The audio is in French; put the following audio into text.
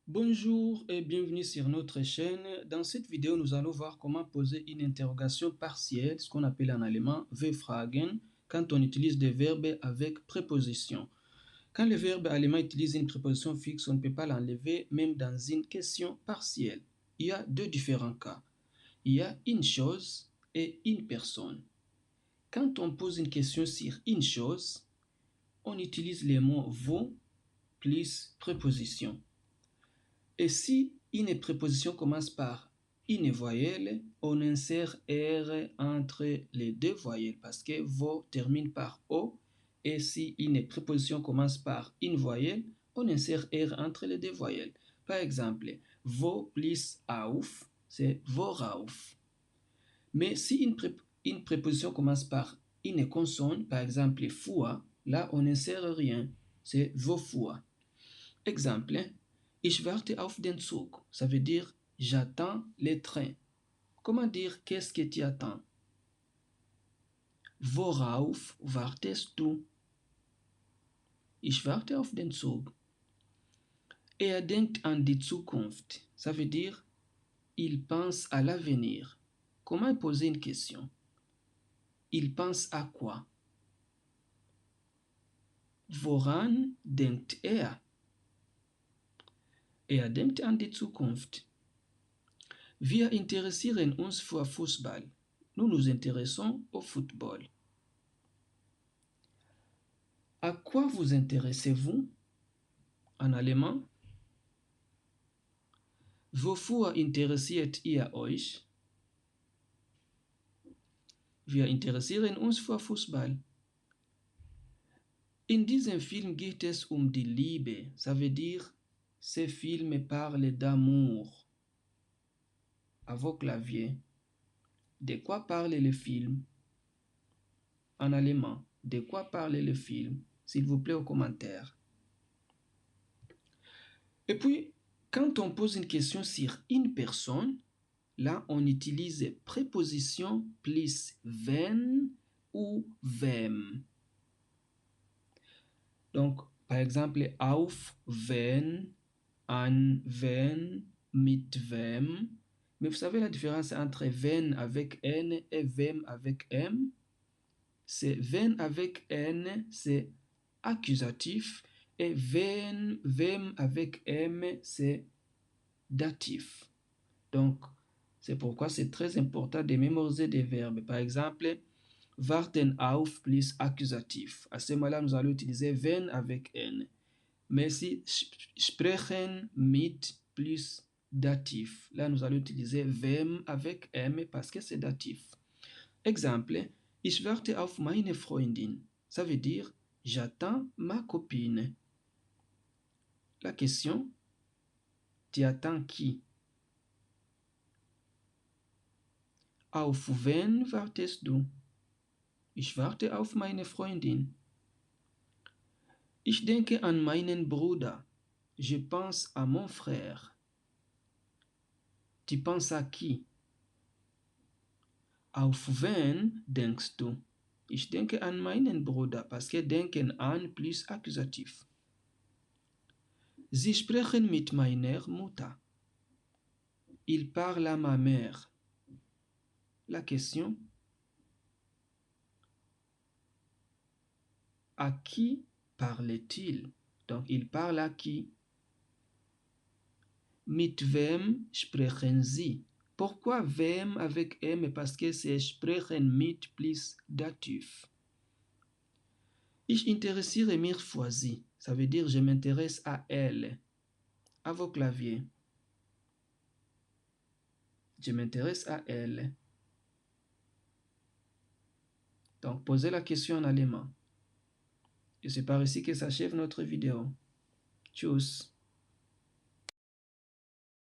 Bonjour et bienvenue sur notre chaîne. Dans cette vidéo, nous allons voir comment poser une interrogation partielle, ce qu'on appelle en allemand V-Fragen, quand on utilise des verbes avec préposition. Quand le verbe allemand utilise une préposition fixe, on ne peut pas l'enlever, même dans une question partielle. Il y a deux différents cas. Il y a une chose et une personne. Quand on pose une question sur une chose, on utilise les mots vous plus préposition. Et si une préposition commence par une voyelle, on insère R entre les deux voyelles parce que vo termine par O. Et si une préposition commence par une voyelle, on insère R entre les deux voyelles. Par exemple, vo plus auf, c'est vorauf. Mais si une préposition commence par une consonne, par exemple fua, là on n'insère rien, c'est vofua. Exemple, ich warte auf den Zug. Ça veut dire j'attends les trains. Comment dire qu'est-ce que tu attends? Worauf wartest du? Ich warte auf den Zug. Er denkt an die Zukunft. Ça veut dire il pense à l'avenir. Comment poser une question? Il pense à quoi? Woran denkt er? Er denkt an die Zukunft. Wir interessieren uns für Fußball. Nous nous intéressons au football. À quoi vous intéressez-vous? En allemand. Wofür interessiert ihr euch? Wir interessieren uns für Fußball. In diesem Film geht es um die Liebe. Ça veut dire, ce film parle d'amour. À vos claviers. De quoi parle le film? En allemand. De quoi parle le film? S'il vous plaît, aux commentaires. Et puis, quand on pose une question sur une personne, là, on utilise préposition plus wenn ou wem. Donc, par exemple, auf wenn, an wenn, mit wem. Mais vous savez la différence entre wenn avec n et wem avec m? C'est wenn avec n, c'est accusatif, et wem avec m, c'est datif. Donc, c'est pourquoi c'est très important de mémoriser des verbes. Par exemple, warten auf plus accusatif. À ce moment-là, nous allons utiliser wenn avec n. Mais si sprechen mit plus datif, là, nous allons utiliser wem avec m parce que c'est datif. Exemple, ich warte auf meine Freundin. Ça veut dire, j'attends ma copine. La question, tu attends qui? Auf wen wartest du? Ich warte auf meine Freundin. Ich denke an meinen Bruder. Je pense à mon frère. Tu penses à qui? Auf wen denkst du? Ich denke an meinen Bruder, parce que denken an plus accusatif. Sie sprechen mit meiner Mutter. Il parle à ma mère. La question, à qui parle-t-il? Donc, il parle à qui? Mit wem sprechen Sie? Pourquoi wem avec M? Parce que c'est sprechen mit plus datif. Ich interessiere mich für sie. Ça veut dire je m'intéresse à elle. À vos claviers. Je m'intéresse à elle. Donc, posez la question en allemand. Et c'est par ici que s'achève notre vidéo. Tchuss.